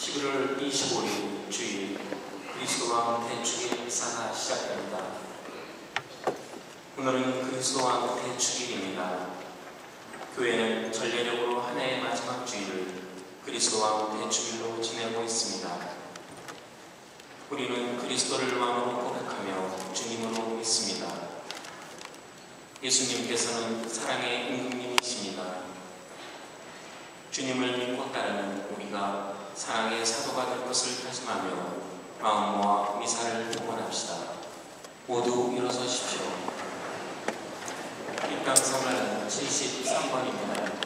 11월 25일 주일 그리스도왕 대축일 미사가 시작됩니다. 오늘은 그리스도왕 대축일입니다. 교회는 전례적으로 한 해의 마지막 주일을 그리스도왕 대축일로 지내고 있습니다. 우리는 그리스도를 왕으로 고백하며 주님으로 믿습니다. 예수님께서는 사랑의 임금님이십니다. 주님을 믿고 따르는 우리가 사랑의 사도가 될 것을 다짐하며 마음 모아 미사를 봉헌합시다. 모두 일어서십시오. 입당성은 73번입니다.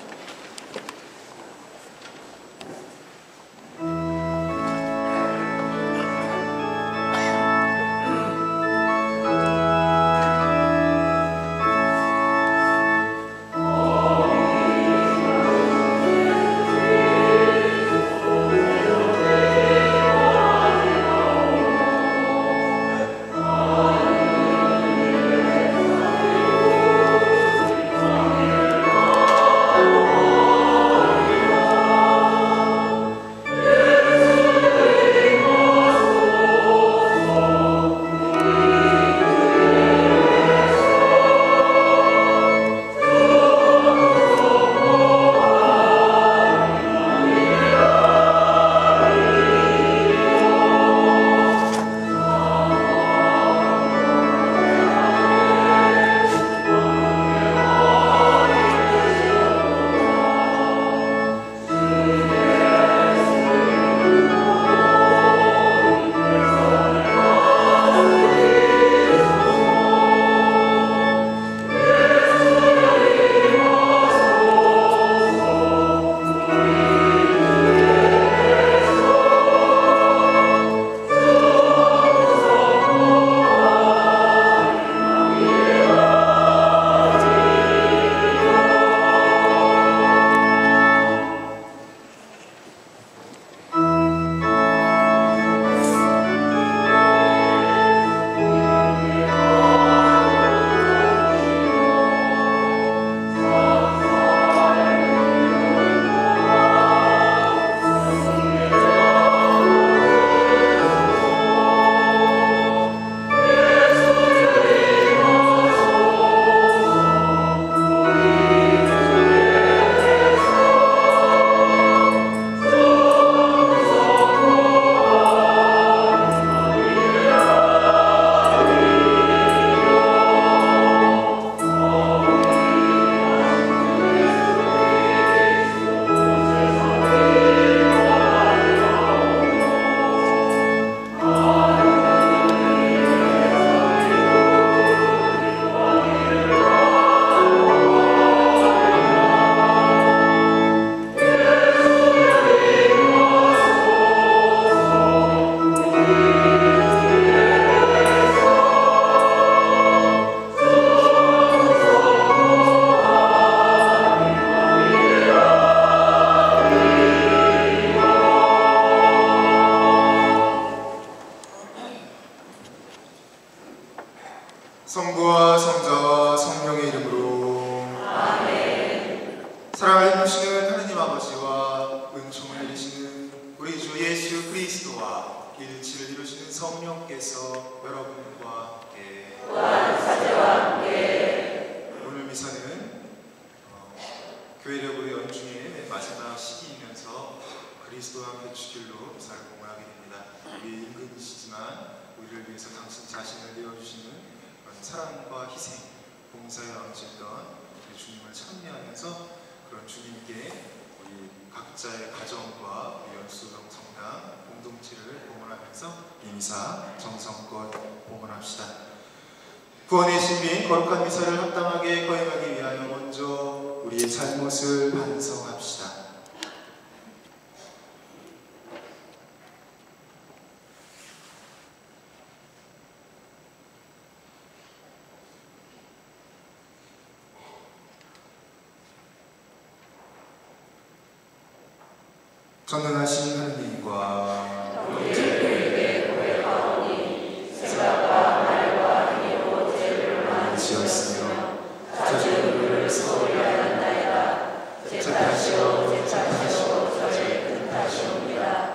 성부와 성자와 성령의 이름으로 아멘. 사랑을 베푸시는 하느님 아버지와 은총을 내리시는 우리 주 예수 그리스도와 일치를 이루시는 성령께서 여러분과 함께 또한 사제와 함께 오늘 미사는 교회력으로 연중의 마지막 시기이면서 그리스도와 대축일로 미사를 봉헌하게 됩니다. 우리 임금이시지만 우리를 위해서 당신 자신을 내어주시는 사랑과 희생, 봉사에 얹었던 우리 주님을 찬미하면서 그런 주님께 우리 각자의 가정과 연수동 성당 공동체를 봉헌하면서 이 미사 정성껏 봉헌합시다. 구원의 신비 거룩한 미사를 합당하게 거행하기 위하여 먼저 우리의 잘못을 반성합시다. 전능하신 하느님과 우리에게 고백하오니 생각과 말과 행위로 죄를 많이 지었으며 자주 우리를 소홀히 하였나이다. 제 탓이오 제 탓이오 저의 큰 탓이옵니다.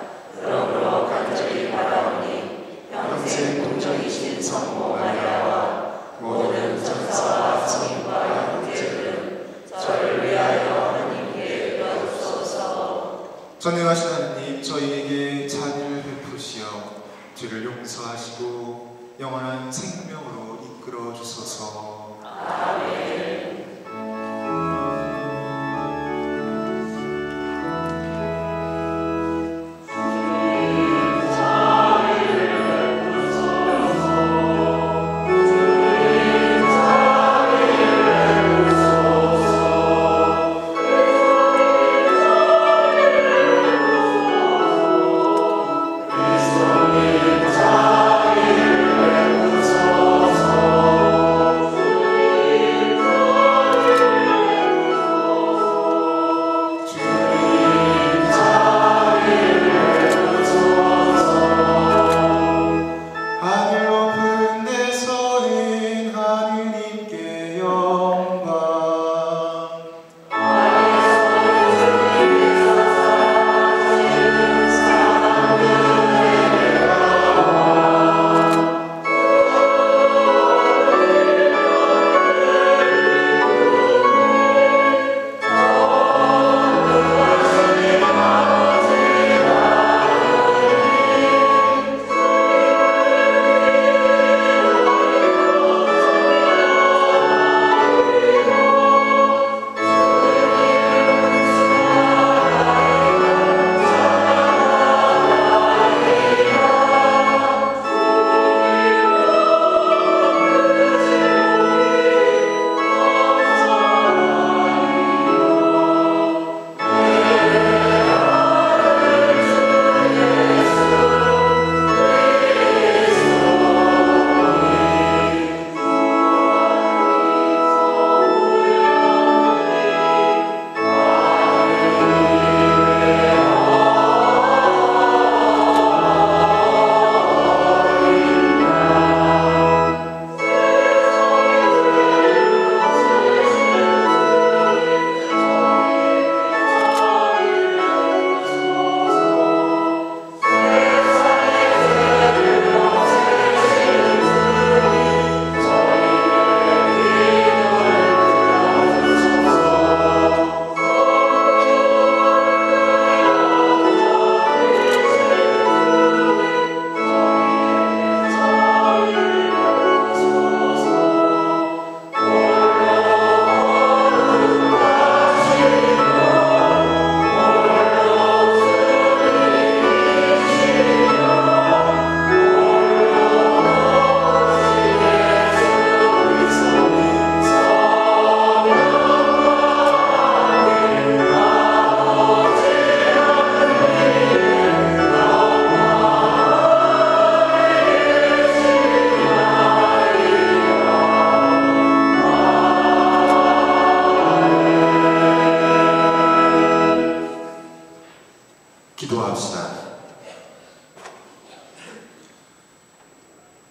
전능하신 하느님, 저희에게 자비를 베푸시어 죄를 용서하시고 영원한 생명으로 이끌어 주소서. 아멘.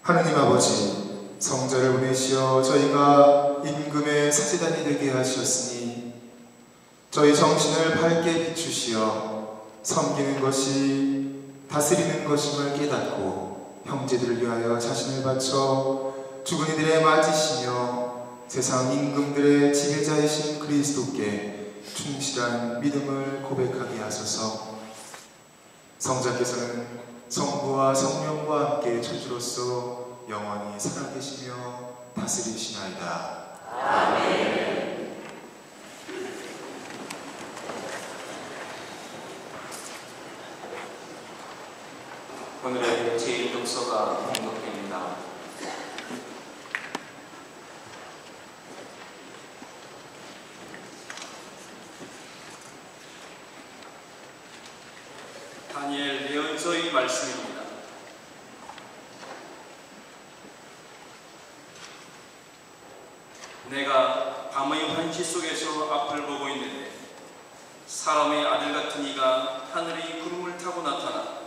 하느님 아버지, 성자를 보내시어 저희가 임금의 사제단이 되게 하셨으니 저희 정신을 밝게 비추시어 섬기는 것이 다스리는 것임을 깨닫고 형제들을 위하여 자신을 바쳐 죽은 이들에 맞으시며 세상 임금들의 지배자이신 그리스도께 충실한 믿음을 고백하게 하소서. 성자께서는 성부와 성령과 함께 천주로서 영원히 살아계시며 다스리시나이다. 아멘. 오늘의 제1독서가 공독됩니다. 다니엘 예언서의 말씀입니다. 내가 밤의 환시 속에서 앞을 보고 있는데 사람의 아들 같은 이가 하늘의 구름을 타고 나타나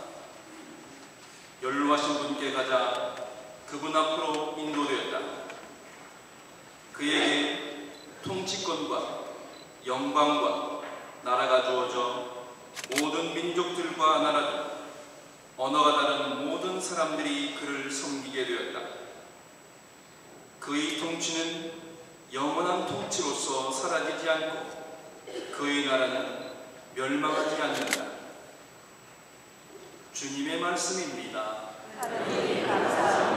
연로하신 분께 가자 그분 앞으로 인도되었다. 그에게 통치권과 영광과 나라가 주어져 모든 민족들과 나라들, 언어가 다른 모든 사람들이 그를 섬기게 되었다. 그의 통치는 영원한 통치로서 사라지지 않고 그의 나라는 멸망하지 않는다. 주님의 말씀입니다. 하느님 감사합니다.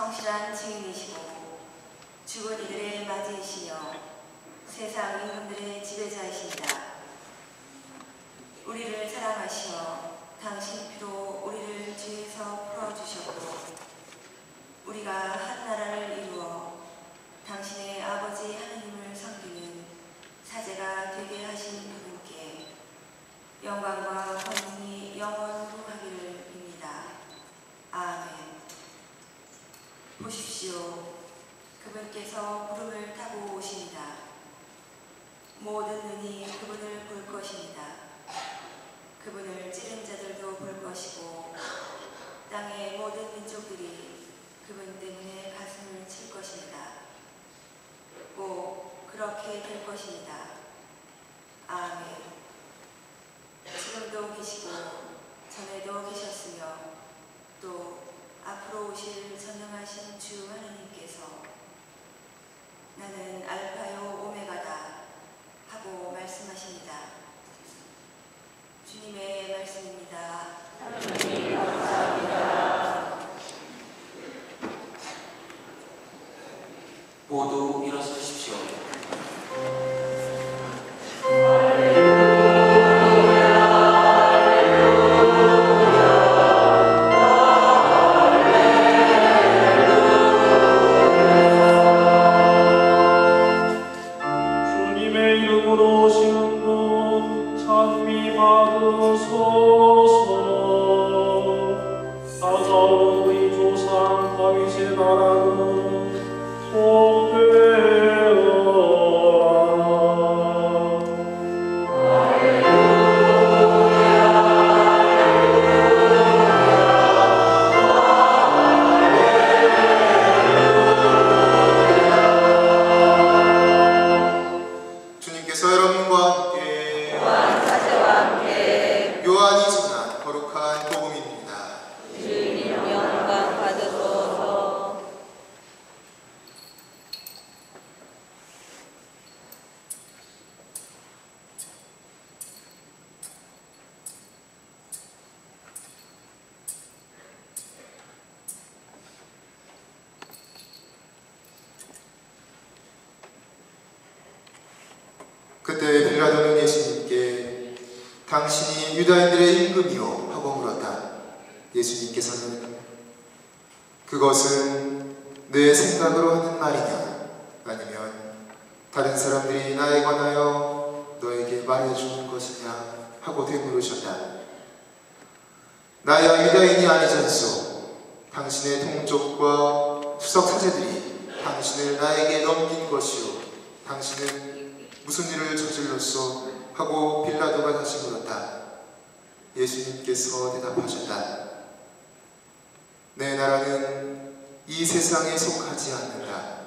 성실한 증인이시고 죽은 이들의 맞이이시며 세상 임금들의 지배자이십니다. 우리를 사랑하시어 당신 피로 우리를 죄에서 풀어주셨고 우리가 한 나라를 이루어 당신의 아버지 하느님을 섬기는 사제가 되게 하신 그분께 영광과 권능이 영원으로 하기를 빕니다. 아멘. 보십시오. 그분께서 구름을 타고 오십니다. 모든 눈이 그분을 볼 것입니다. 그분을 찌른 자들도 볼 것이고 땅의 모든 민족들이 그분 때문에 가슴을 칠 것입니다. 꼭 그렇게 될 것입니다. 아멘. 지금도 계시고 전에도 계셨으며 또 앞으로 오실 전능하신 주 하나님께서 나는 알파요 오메가다 하고 말씀하십니다. 주님의 말씀입니다. 하느님 감사합니다. 모두 일어서십시오. 그때 빌라도는 예수님께 당신이 유다인들의 임금이요 하고 물었다. 예수님께서는 그것은 내 생각으로 하는 말이냐? 아니면 다른 사람들이 나에 관하여 너에게 말해주는 것이냐? 하고 되물으셨다. 나야 유다인이 아니잖소. 당신의 동족과 수석 사제들이 당신을 나에게 넘긴 것이요, 당신은 무슨 일을 저질렀소? 하고 빌라도가 다시 물었다. 예수님께서 대답하셨다. 내 나라는 이 세상에 속하지 않는다.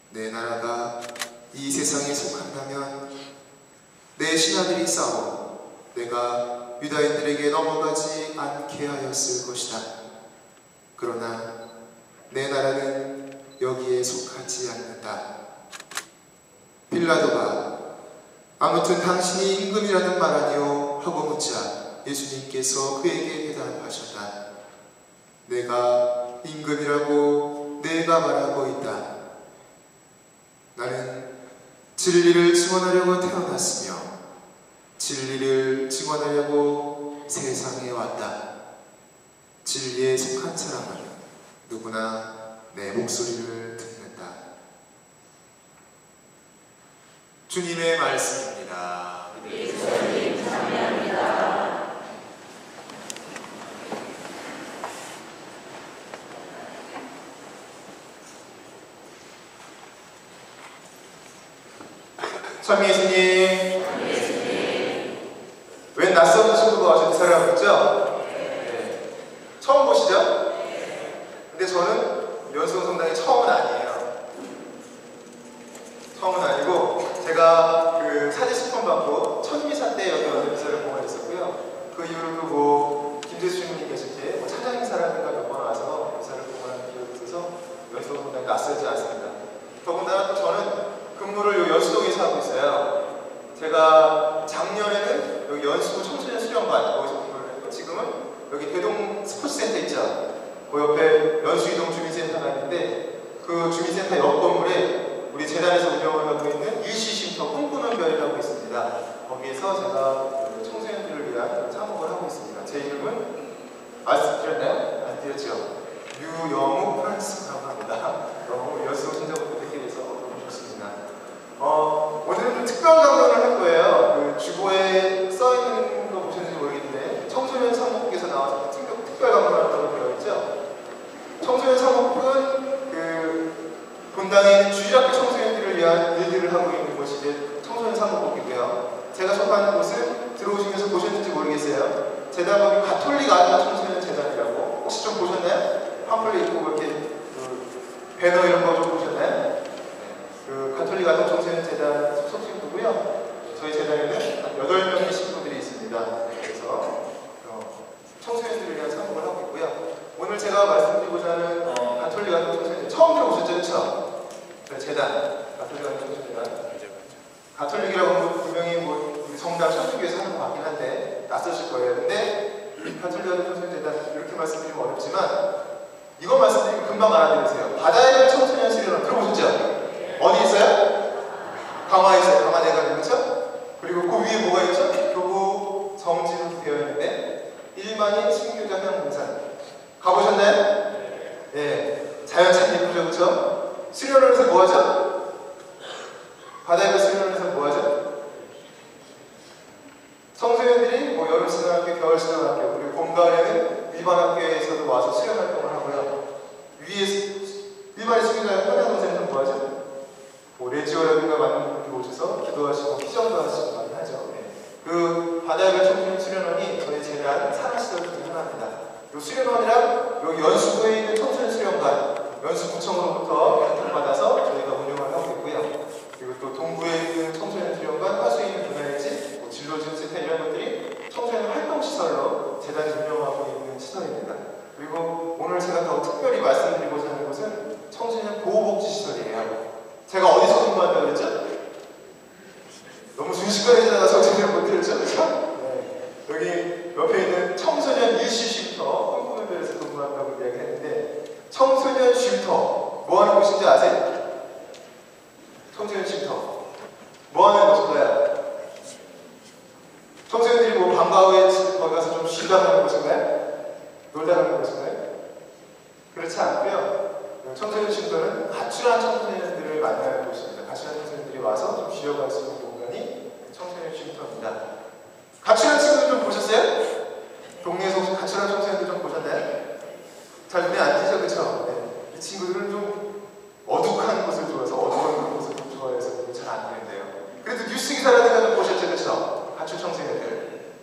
내 나라가 이 세상에 속한다면 내 신하들이 싸워 내가 유다인들에게 넘어가지 않게 하였을 것이다. 그러나 내 나라는 여기에 속하지 않는다. 빌라도가 아무튼 당신이 임금이라는 말 아니오? 하고 묻자 예수님께서 그에게 대답하셨다. 내가 임금이라고 내가 말하고 있다. 나는 진리를 증언하려고 태어났으며 진리를 증언하려고 세상에 왔다. 진리에 속한 사람은 누구나 내 목소리를 듣는다. 주님의 말씀입니다. 예수님 찬양합니다. 참 예수님, 웬 낯선 친구가 와서 인사를 하고 있죠? 네. 처음 보시죠? 근데 저는 연수원 성당이 처음은 아니에요. 처음은 아니고 제가 그 사제 수품 받고 천미사 때 여기 와서 인사를 보고 있었고요. 그 이후로도 뭐 김재수 주님이 계실 때 뭐 찬양 인사라든가 몇 번 와서 인사를 보고 하는 기억이 있어서 연수원 성당이 낯설지 않습니다. 더군다나 또 저는 근무를 연수동에서 하고 있어요. 제가 작년에는 여기 연수구 청소년 수련관 거기서 근무를 했고, 지금은 여기 대동 스포츠센터 있죠. 그 옆에 연수이동 주민센터가 있는데 그 주민센터 옆 건물에 우리 재단에서 운영을 하고 있는 일시쉼터 꿈꾸는 별이라고 있습니다. 거기에서 제가 청소년들을 위한 사목을 하고 있습니다. 제 이름은 말씀드렸나요? 안 드렸죠. 유영우 프란스라고 합니다. 너무 연수동 친자분들 뵙게 돼서 너무 좋습니다. 오늘은 좀 특별 강론을 할 거예요. 그 주보에 써있는 거 보셨는지 모르겠는데 청소년 사목국에서 나와서 특별 강론을 한다고 되어 있죠. 청소년 사목국은 그 본당에 있는 주일학교 청소년들을 위한 일들을 하고 있는 곳이 이제 청소년 사목국이고요. 제가 속하는 곳은 들어오시면서 보셨는지 모르겠어요. 재단법이 가톨릭 아동 청소년 재단이라고 혹시 좀 보셨나요? 팜플렛 있고 이렇게 그 배너 이런 거 좀 보셨나요? 그 가톨릭 아동 청소년 재단 소속 친구고요. 저희 재단에는 한 8명의 신부들이 있습니다. 그래서 청소년들을 위한 사목을 하고 있고요. 오늘 제가 말씀드리고자 하는 가톨릭 아동 청소년 처음 들어보셨죠? 그렇죠? 재단, 가톨릭 아동 청소년 재단. 가톨릭이라고 하면 분명히 뭐 우리 성당 천주교에서 하는 것 같긴 한데 낯서실 거예요. 근데 가톨릭 아동 청소년 재단 이렇게 말씀드리면 어렵지만 이거 말씀드리면 금방 알아들으세요. 바다의 별 청소년 수련원 들어보셨죠? 어디 있어요? 강화에 있어요. 강화대가 그렇죠? 그리고 그 위에 뭐가 있죠? 교부 성지로 되어 있는데 일반인 신교자 회원봉산 가보셨나요? 네. 자연찬 예쁘죠, 그렇죠? 수련원에서 뭐 하죠? 바다의 수련원에서 뭐 하죠? 청소년들이 뭐 여름 수련학교, 겨울 수련학교, 그리고 봄 가을에는 일반 학교에서도 와서 수련 활동을 하고요. 위에 일반인 신교자 회원봉산에서 뭐 하죠? 뭐 레지오라든가 많은 분들이 오셔서 기도하시고 피정도 하시고 많이 하죠. 네. 그 바다의 별 청소년 수련원이 저희 재단 산하시설 중에 하나입니다. 이 수련원이랑 여기 연수구에 있는 청소년 수련관, 연수구청으로부터 연락받아서 저희가 운영을 하고 있고요. 그리고 또 동구에 있는 청소년 수련관, 화수에 있는 문화예지, 뭐 진로지원센터 이런 것들이 청소년 활동시설로 재단이 운영하고 있는 시설입니다. 그리고 오늘 제가 더 특별히 말씀드리고자 하는 것은 청소년 보호복지시설이에요. 제가 어디서 근무한다고 그랬죠? 너무 순식간에 지나가서 제대로 못 들었죠? 그렇죠? 네. 여기 옆에 있는 청소년 일시쉼터 꿈꾸는 별에서 근무한다고 이야기했는데 청소년 쉼터 뭐 하는 곳인지 아세요? 청소년 쉼터 뭐 하는 곳인가요? 청소년들이 뭐 방과 후에 거기 가서 좀 쉬다 가는 곳인가요? 놀다 가는 곳인가요? 그렇지 않고요. 청소년 쉼터는 가출한 청소년들을 만나는 곳입니다. 가출한 청소년들이 와서 좀 쉬어갈 수 있는 공간이 청소년 쉼터입니다. 가출한 친구들 좀 보셨어요? 동네에서 혹시 가출한 청소년들 좀 보셨나요? 잘 눈에 안 띄죠, 그쵸? 네. 이 친구들은 좀 어둑한 곳을 좋아해서 어두운 곳을 좀 좋아해서 잘 안 보이는데요. 그래도 뉴스 기사라든가 좀 보셨죠, 그쵸? 가출 청소년들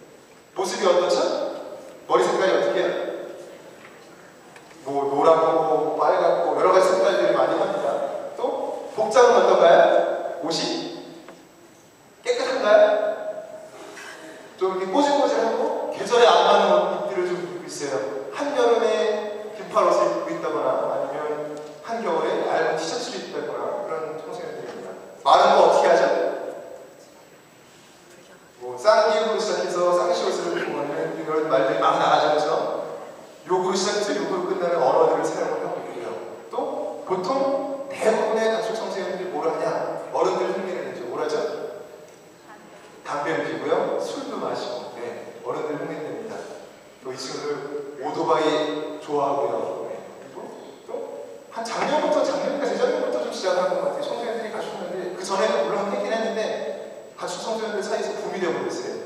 모습이 어떻죠? 머리 색깔이 어떻게 해요? 뭐 노랗고 빨갛고 여러 가지 색깔들이 많이 합니다. 또 복장은 어떤가요? 옷이 깨끗한가요? 좀 이렇게 꼬질꼬질하고 계절에 안 맞는 옷들을 좀 입고 있어요. 한여름에 긴팔 옷을 입고 있다거나 아니면 한겨울에 얇은 티셔츠를 입고 있다거나 그런 청소년들입니다. 말은 또 어떻게 하죠? 뭐 쌍기역으로 시작해서 쌍시옷을 입고 하는 이런 말들이 막 나가죠, 그렇죠? 욕으로 시작해서 욕으로 끝나는 언어들을 사용을 하고 있고요. 또 보통 대부분의 가출 청소년들이 뭘 하냐? 어른들 흉내를 내죠. 뭘 하죠? 담배를 피고요. 술도 마시고. 네, 어른들 흉내냅니다. 또 이 친구들 오토바이 좋아하고요. 네, 그리고 또 한 작년인가 재작년부터 좀 시작하는 것 같아요. 청소년들이 가출했는데 그 전에는 물론 했긴 했는데 가출 청소년들 사이에서 붐이 되어버렸어요.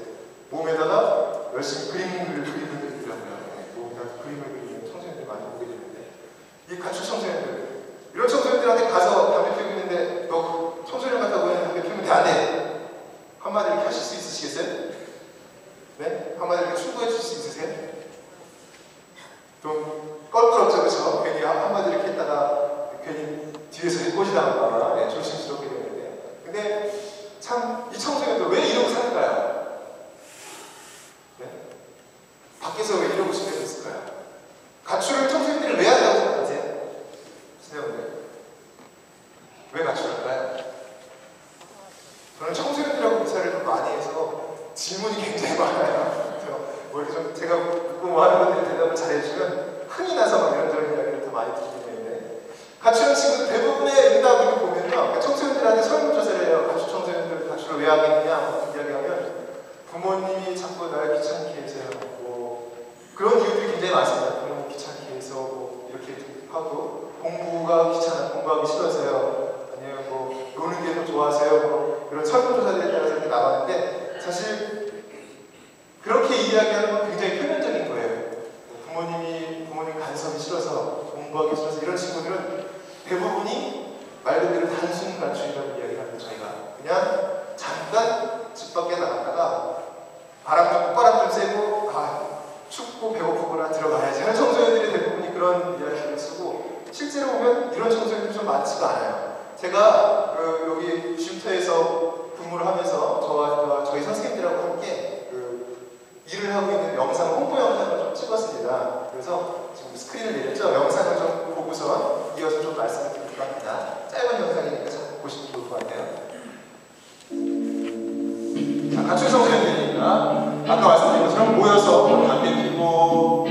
몸에다가 열심히 그림을 그리더라고요. 네, 몸에다가 그림을 그리는 청소년들이 많이 보게 되는데 이 가출 청소년들 이런 청소년들한테 가서 담배 피우고 있는데 너 청소년 같다고 해 담배 피우면 돼 안 돼? 한마디 이렇게 하실 수 있으시겠어요? 네? 한마디 이렇게 충고해 주실 수 있으세요? 좀 껄끄럽죠, 그렇죠? 괜히 한마디 이렇게 했다가 괜히 뒤에서 해코지 당할까봐 네, 조심스럽게 되는데요. 근데 참 이 청소년들 왜 이러고 살까요? 네? 밖에서 왜 이러고 싶게 됐을까요? 가출을 청소년들이 왜 한다고 생각하세요? 선생님들 왜 가출할까요? 저는 청소년들하고 묘사를 좀 많이 해서 질문이 굉장히 많아요. 그래서 뭐 이렇게 좀 제가 묻고 뭐 하는 분들이 대답을 잘 해주면 흥이 나서 막 이런저런 이야기를 더 많이 듣게 되는데 가출한 친구들 대부분의 응답을 보면요. 그러니까 청소년들한테 설문조사를 해요. 가출 청소년들 가출을 왜 하겠느냐 이야기하면 부모님이 자꾸 날 귀찮게 해서요. 뭐 그런 이유들이 굉장히 많습니다. 부모님 귀찮게 해서 뭐 이렇게 하고 공부가 귀찮아 공부하기 싫어서요. 아니면 뭐 노는 게 더 좋아서요. 뭐 이런 설문조사들에 따라서 이렇게 나가는데 사실 그렇게 이야기하는 건 굉장히 표면적인 거예요. 부모님 간섭이 싫어서 공부하기 싫어서 이런 친구들은 대부분이 말 그대로 단순 가출이라고 이야기를 합니다. 저희가 그냥 잠깐 집 밖에 나갔다가 바람 좀 쐬고 춥고 배고프거나 들어가야지 하는 청소년들이 대부분이 그런 이야기를 쓰고 실제로 보면 이런 청소년들이 좀 많지가 않아요. 제가 여기 쉼터에서 근무를 하면서 저와 저희 선생님들하고 함께 일을 하고 있는 영상, 홍보 영상을 좀 찍었습니다. 그래서 지금 스크린을 내렸죠? 영상을 좀 보고서 이어서 좀 말씀을 드리려고 합니다. 짧은 영상이니까 잘 보시면 좋을 것 같아요. 자, 가출 청소년들이니까 아까 말씀드린 것처럼 모여서 담배 피고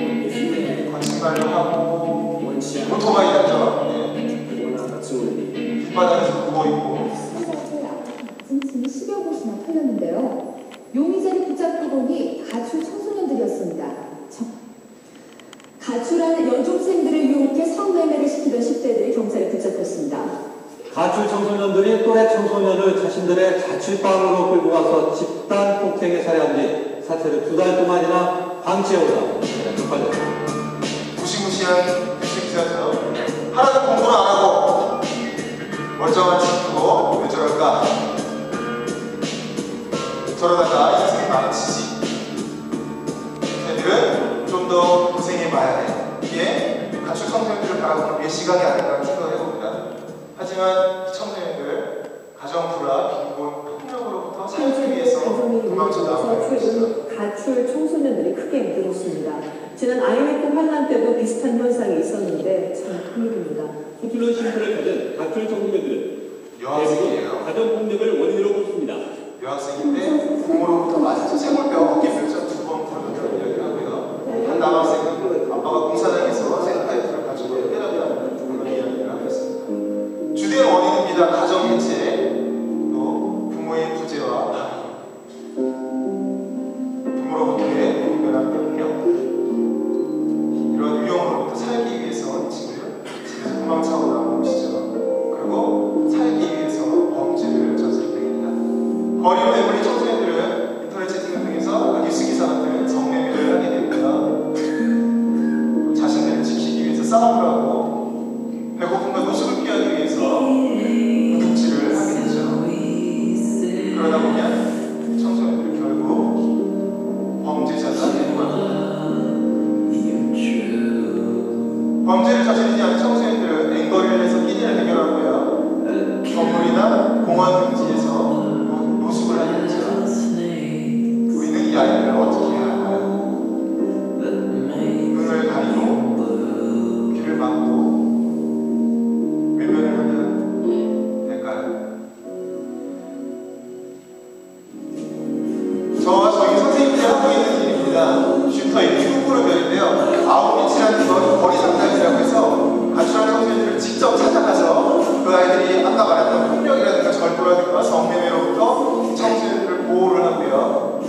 거짓말도 하고 오토바이 타죠. 길바닥에서 누워있고 지금 10여 곳이나 털렸는데요. 용의자를 붙잡고 보니 가출 청소년들이었습니다. 가출한 여중생들을 유혹해 성매매를 시키던 10대들이 경찰에 붙잡혔습니다. 가출 청소년들이 또래 청소년을 자신들의 자취방으로 끌고 가서 집단 폭행에 살해한 뒤 사체를 2달 동안이나 방치해오다 적발됐습니다. 무시무시한 뉴스 기사죠. 하나도 공부는 안 하고 멀쩡한 친구고 왜 저럴까? 저러다가 인생이 망치지. 걔들은 좀 더 고생해봐야 해. 이게 가출 청소년들을 바라보는 우리의 시각이 아닐까 생각을 해봅니다. 하지만 청소년들 가정 불화, 빈곤, 폭력으로부터 살기 위해서 도망쳐 나오는 것이죠. 가출 청소년들이 크게 늘었습니다. 지난 IMF 환란 때도 비슷한 현상이 있었는데 참 큰일입니다. 서툴른 쉼터를 가진 가출 청소년들은 여학생이에요. 가정폭력을 원인으로 꼽습니다. 여학생인데 부모로부터 맞아서 생물뼈가 어깨뼈죠. 2번 부러졌다고 이야기를 하고요. 한 남학생은 아빠가 공사장에서 생활파이프를 가지고 때렸다는 그런 이야기를 하고 있습니다. 주된 원인입니다. 가정 해체, 또 부모의 부재와 방해, 부모로부터의 무분별한 병력, 이런 위험으로부터 살기 위해서 이 친구들은 집에서 도망차고 나온 것이죠. 그리고 살기 위해서 범죄를 저지르게 됩니다. 거리로 내몰린 청소년들은 인터넷 채팅을 통해서 뉴스 기사 같은 성매매를 하게 됩니다. 자신들을 지키기 위해서 싸움을 하고 배고픔과 노숙을 피하기 위해서 도둑질을 하게 되죠. 그러다 보면 청소년들은 결국 범죄자가 되는 겁니다. 범죄를 저지르지 않은 청소년들은 앵거리를 해서 끼니를 해결하고요. 건물이나 공원 등지에서 노숙을 하게 되죠. 우리는 이 아이들을 어떻게 해야 할까요? 눈을 가리고 귀를 막고 외면을 하면 될까요? 저와 저희 선생님들이 하고 있는 일입니다. 슈터의 미국으로 별인데요. 아웃리치라는 건 거리 상담이라고 해서 가출한 청소년들을 직접 찾아가서 그 아이들이 아까 말했던 폭력이라든가 절도라든가 성매매로부터 청소년들을 보호를 하고요.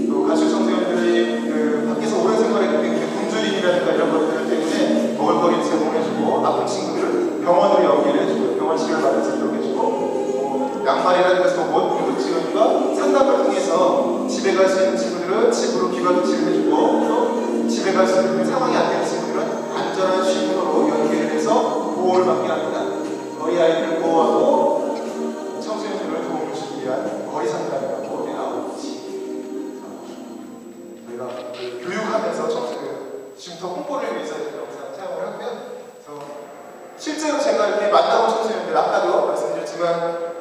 또 가출 청소년들이 밖에서 오랜 생활했기 때문에 굶주림이라든가 이런 것들 때문에 먹을거리를 제공해주고 아픈 친구들을 병원으로 연계를 해주고 병원 치료를 받을 수 있도록 해주고 양말이라든가 속옷, 응급지원과 상담을 통해서 집에 갈 수 있는 친구들은 집으로 귀가조치를 해주고 또 집에 갈 수 있는 상황이 안 되는 친구들은 안전한 쉼으로 연계를 해서 보호를 받게 합니다. 거리 아이들을 보호하고 청소년들을 도움을 주기 위한 거리 상담이라고 아웃리치. 저희가 교육하면서 청소년 쉼터 홍보를 위해서 영상 사용을 하고요. 그래서 실제로 제가 이렇게 만나본 청소년들 아까도 말씀드렸지만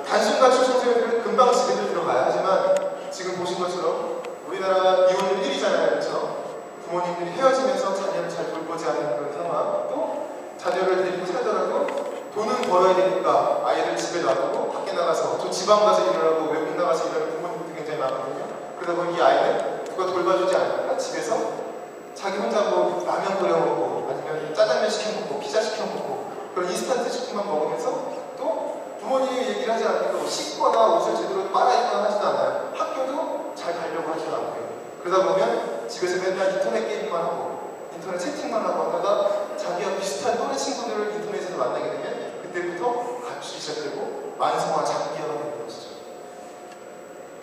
단순 가출 청소년들은 금방 집에 들어가야 하지만 지금 보신 것처럼 우리나라 이혼율 1위잖아요. 그렇죠? 부모님들이 헤어지면서 자녀를 잘 돌보지 않는 그런 상황, 또 자녀를 데리고 살더라도 돈은 벌어야 되니까 아이를 집에 놔두고 밖에 나가서 저 지방 가서 일을 하고 외국 나가서 일하는 부모님도 굉장히 많거든요. 그러다 보니 이 아이는 누가 돌봐주지 않으니까 집에서 자기 혼자 라면 끓여 먹고 아니면 짜장면 시켜 먹고 피자 시켜 먹고 그런 인스턴트 식품만 먹으면서 또 부모님이 얘기를 하지 않으니까 씻거나 옷을 제대로 빨아입거나 하지도 않아요. 학교도 잘 가려고 하지도 않고요. 그러다 보면 집에서 맨날 인터넷 게임만 하고 인터넷 채팅만 하고 하다가 자기와 비슷한 또래 친구들을 인터넷에서 만나게 되면 그때부터 가출이 시작되고 만성화 장기화가 되는 것이죠.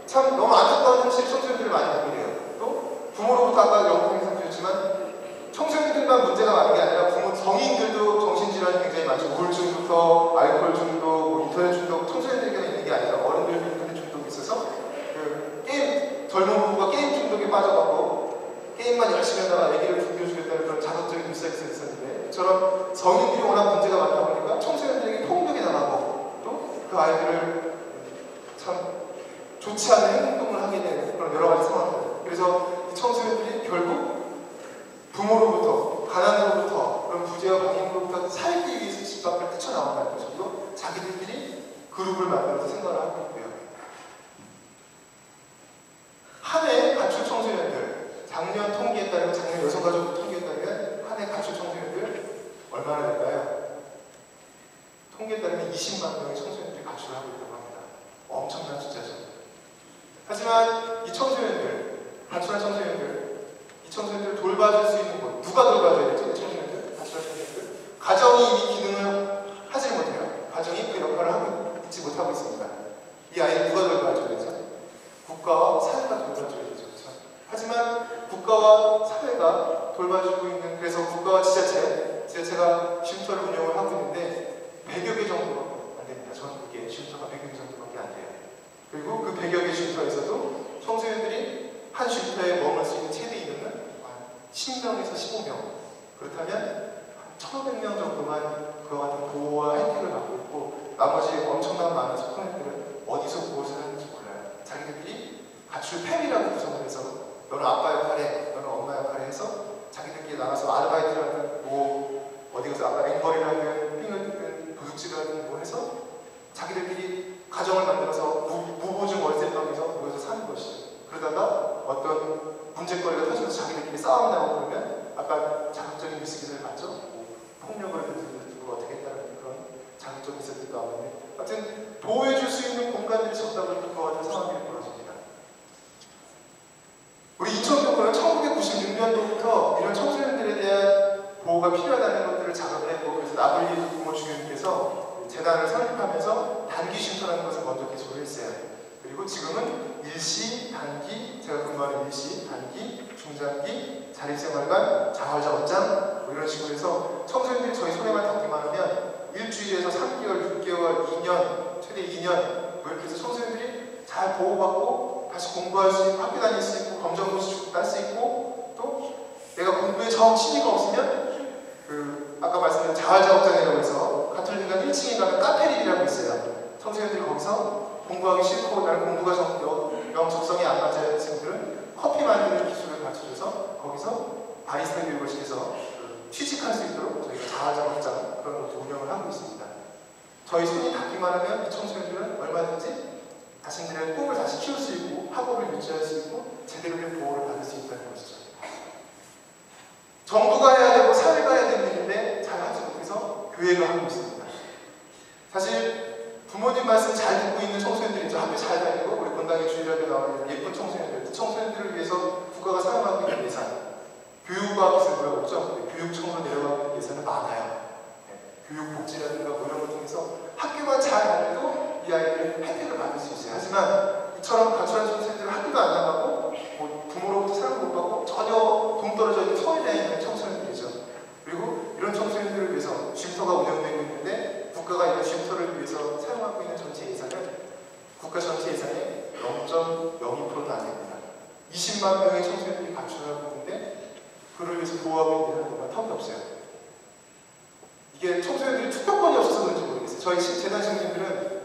참 너무 안타까운 현실 청소년들을 많이 보게 돼요. 또 부모로부터 아까 영국에서 주셨지만 청소년들만 문제가 많은 게 아니라 부모 성인들도 정신질환이 굉장히 많죠. 우울증부터 알코올 중독, 인터넷 중독, 청소년들에게 있는 게 아니라 어른들도 인터넷 중독이 있어서 게임 젊은 부부가 게임 중독에 빠져갖고 게임만 열심히 하다가 애기를 굶겨주겠다는 그런 자극적인 뉴스가 있었는데 이처럼 성인들이 워낙 문제가 많다 보니까 청소년들에게 폭력이 나가고 또 그 아이들을 참 좋지 않은 행동을 하게 되는 그런 여러 가지 상황들. 그래서 이 청소년들이 결국 부모로부터 가난으로부터 그런 부재와 방임으로부터 살기 위해서 집 밖을 뛰쳐나온다는 것이고 자기들끼리 그룹을 만들어서 생활을 하고 있고요. 한 해 가출 청소년들 작년 통계에 따르면 작년 여성가족부 통계에 따르면 한 해 가출 청소년들 얼마나 될까요? 통계에 따르면 20만 명의 청소년들이 가출을 하고 있다고 합니다. 엄청난 숫자죠. 하지만 이 청소년들, 가출한 청소년들, 이 청소년들을 돌봐줄 수 있는 곳, 누가 돌봐줘야 되죠? 이 청소년들, 가출한 청소년들. 가정이 이 기능을 하지 못해요. 가정이 그 역할을 하고 있지 못하고 있습니다. 이 아이를 누가 돌봐줘야 되죠? 국가와 사회가 돌봐줘야 되죠. 그렇죠? 하지만 국가와 사회가 돌봐주고 있는, 그래서 국가와 지자체가 쉼터를 운영을 하고 있는데 100여 개 정도밖에 안 됩니다. 전국에 쉼터가 100여 개 정도밖에 안 돼요. 그리고 그 100여 개 쉼터에서도 청소년들이 한 쉼터에 머물 수 있는 최대 인원은 한 10명에서 15명. 그렇다면 한 1,500명 정도만 그와 같은 보호와 혜택을 받고 있고 나머지 엄청난 많은 청소년들은 어디서 무엇을 하는지 몰라요. 자기들끼리 가출 팸이라고 구성을 해서 너는 아빠 역할에, 너는 엄마 역할에 해서 자기들끼리 나가서 아르바이트를 하든 어디 가서 아까 앵벌이를 하든 핑을 뜯든 도둑질을 하든 해서 자기들끼리 가정을 만들어서 무보증 월세방에서 모여서 사는 것이죠. 그러다가 어떤 문제거리가 터지면서 자기들끼리 싸움이 나고 그러면 아까 자극적인 뉴스 기사를 봤죠? 폭력을 듣고 어떻게 했다는 그런 자극적인 기사들도 나오는데 하여튼 보호해줄 수 있는 공간들이 적다 보니까 그와 같은 상황들이 벌어집니다. 우리 인천교구는 1996년도부터 이런 청소년들에 대한 보호가 보호가 필요하다는 것들을 자각을 했고, 그래서 나블리 부모 주교님께서 재단을 설립하면서 단기 쉼터라는 것을 먼저 개설을 했어요. 그리고 지금은 일시, 단기, 제가 근무하는 일시, 단기, 중장기, 자립생활관, 자활작업장 뭐 이런 식으로 해서 청소년들이 저희 손에만 닿기만 하면 일주일에서 3개월, 6개월, 2년, 최대 2년 뭐 이렇게 해서 청소년들이 잘 보호받고 다시 공부할 수 있고 학교 다닐 수 있고 검정고시 딸 수 있고, 또 내가 공부에 정 취미가 없으면 아까 말씀드린 자활작업장이라고 해서 가톨릭관 1층에 가면 카페릴이라고 있어요. 청소년들이 거기서 공부하기 싫고 나는 공부가 영 적성이 안 맞아요 친구들은 커피 만드는 기술을 가르쳐줘서 거기서 바리스타 교육을 시켜서 취직할 수 있도록 저희가 자활작업장 그런 것도 운영을 하고 있습니다. 저희 손이 닿기만 하면 이 청소년들은 얼마든지 자신들의 꿈을 다시 키울 수 있고 학업을 유지할 수 있고 제대로 된 보호를 받을 수 있다는 것이죠. 정부가 해야 되고 사회가 해야 되는 일인데 잘 하지 못해서 교회가 하고 있습니다. 사실 부모님 말씀 잘 듣고 있는 청소년들이죠. 학교 잘 다니고 우리 본당의 주일학교 나오는 예쁜 청소년들, 그 청소년들을 위해서 국가가 사용하고 있는 예산, 교육과 기술부가 없죠. 교육 청소 내려가고 있는 예산은 많아요. 교육복지라든가 뭐 이런 걸 통해서 학교만 잘 다녀도 이 아이들은 혜택을 받을 수 있어요. 하지만 이처럼 가출한 청소년들은 학교도 안 나가고 뭐 부모로부터 사랑을 못 받고 전혀 동떨어져 있는 서울에 있는 청소년들이죠. 그리고 이런 청소년들을 위해서 쉼터가 운영되고 있는데 국가가 이런 쉼터를 위해서 사용하고 있는 전체 예산은 국가 전체 예산의 0.02%도 안 됩니다. 20만 명의 청소년들이 가출하고 있는데 그를 위해서 보호하고 있는 데는 턱이 없어요. 이게 청소년들이 투표권이 없어서 그런지 모르겠어요. 저희 재단 시민들은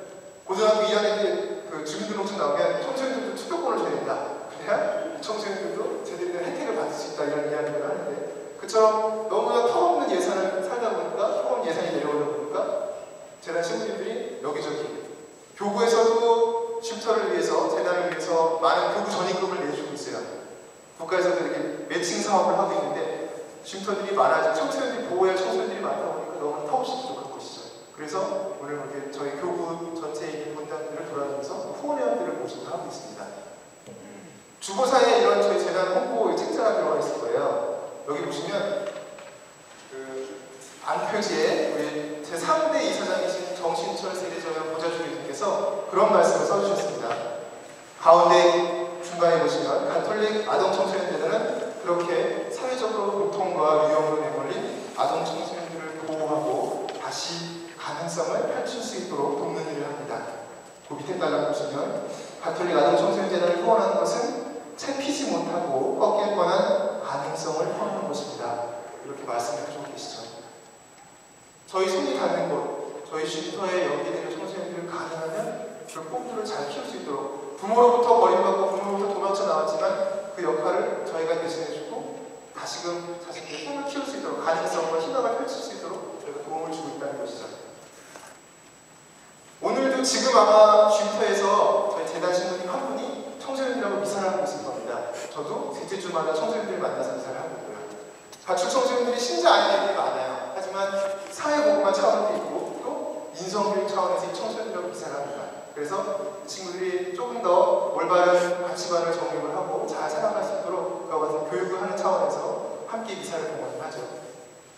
고등학교 2학년 때 그 주민등록증 나오면 청소년들도 투표권을 줘야 된다. 그래야 청소년들도 제대로 된 혜택을 받을 수 있다 이런 이야기를 하는데, 그처럼 너무나 턱없는 예산을 살다 보니까 턱없는 예산이 내려오다 보니까 재단 신부님들이 여기저기 교구에서도 쉼터를 위해서 재단을 위해서 많은 교구 전입금을 내주고 있어요. 국가에서도 이렇게 매칭 사업을 하고 있는데 쉼터들이 많아지고 청소년들이 보호할 청소년들이 많다 보니까 너무 턱없이 부족한 것이죠. 그래서 오늘 이렇게 저희 교구 전체의 있는 본당들을 돌아다니면서 후원회원들을 모시고 하고 있습니다. 주보사에 이런 저희 재단 홍보 책자가 들어가 있을 거예요. 여기 보시면 안표지에 우리 제3대 이사장이신 정신철 세대전환 보좌주교님께서 그런 말씀을 써주셨습니다. 가운데 중간에 보시면 가톨릭 아동 청소년재단은 그렇게 사회적으로 고통과 위험으로 내몰린 아동 청소년들을 보호하고 다시 가능성을 펼칠 수 있도록 돕는 일을 합니다. 그 밑에 달라 보시면 가톨릭 아동 청소년재단을 후원하는 것은 채피지 못하고 꺾일 뻔한 가능성을 후원하는 것입니다. 이렇게 말씀을 해주고 계시죠. 저희 손이 닿는 곳, 저희 쉼터에 연계되는 청소년들을 가능하면 그 꿈들을 잘 키울 수 있도록 부모로부터 버림받고 부모로부터 도망쳐 나왔지만 그 역할을 저희가 대신해주고 다시금 자신들의 꿈을 키울 수 있도록 가능성과 희망을 펼칠 수 있도록 저희가 도움을 주고 있다는 것이죠. 오늘도 지금 아마 쉼터에서 저희 재단 신부님 한 분이 청소년들하고 미사를 하고 있을 겁니다. 저도 셋째 주마다 청소년들을 만나서 미사를 하고 있고요. 가출 청소년들이 신자 아닌 애들이 많아요. 하지만 사회보호만 차원도 있고 또 인성교육 차원에서 이 청소년들하고 미사를 합니다. 그래서 이 친구들이 조금 더 올바른 가치관을 정립을 하고 잘 살아갈 수 있도록 그와 같은 교육을 하는 차원에서 함께 미사를 봉헌을 하죠.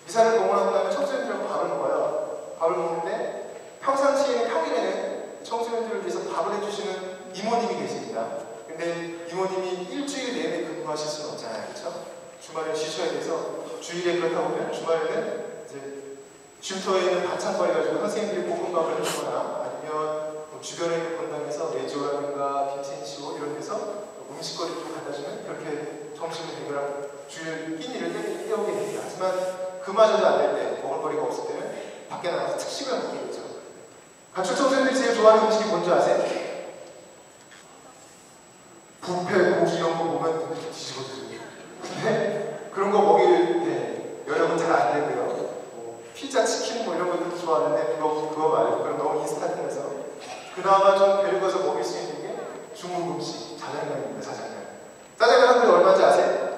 미사를 봉헌하고 나면 청소년들하고 밥을 먹어요. 밥을 먹는데 평상시에는 평일에는 청소년들을 위해서 밥을 해주시는 이모님이 계십니다. 근데 이모님이 일주일 내내 근무하실 수는 없잖아요. 그렇죠? 주말에 쉬셔야 돼서 주일에 그렇다 보면 주말에는 이제 쉼터에 있는 반찬거리 가지고 선생님들이 볶음밥을 해주거나 아니면 뭐 주변에 있는 본당에서 메조라든가 빈센시오 이런 데서 음식거리를 좀 갖다 주면 그렇게 점심을 해결하고 주일 끼니를 때우게 됩니다. 하지만 그마저도 안 될 때, 먹을거리가 없을 때는 밖에 나가서 특식을 먹게 되죠. 가출 청소년들이 제일 좋아하는 음식이 뭔지 아세요? 뷔페, 고기 이런 거 보면 눈이 뒤집어져요. 근데 그런 거 먹일 때 여러분 잘 안 되고요. 뭐 피자, 치킨 뭐 이런 것들도 좋아하는데 그거 말고 그럼 너무 인스턴트해서 그나마 좀 데려가서 먹일 수 있는 게 중국 음식, 자장면입니다. 자장면. 짜장면 한 그릇 얼마인지 아세요?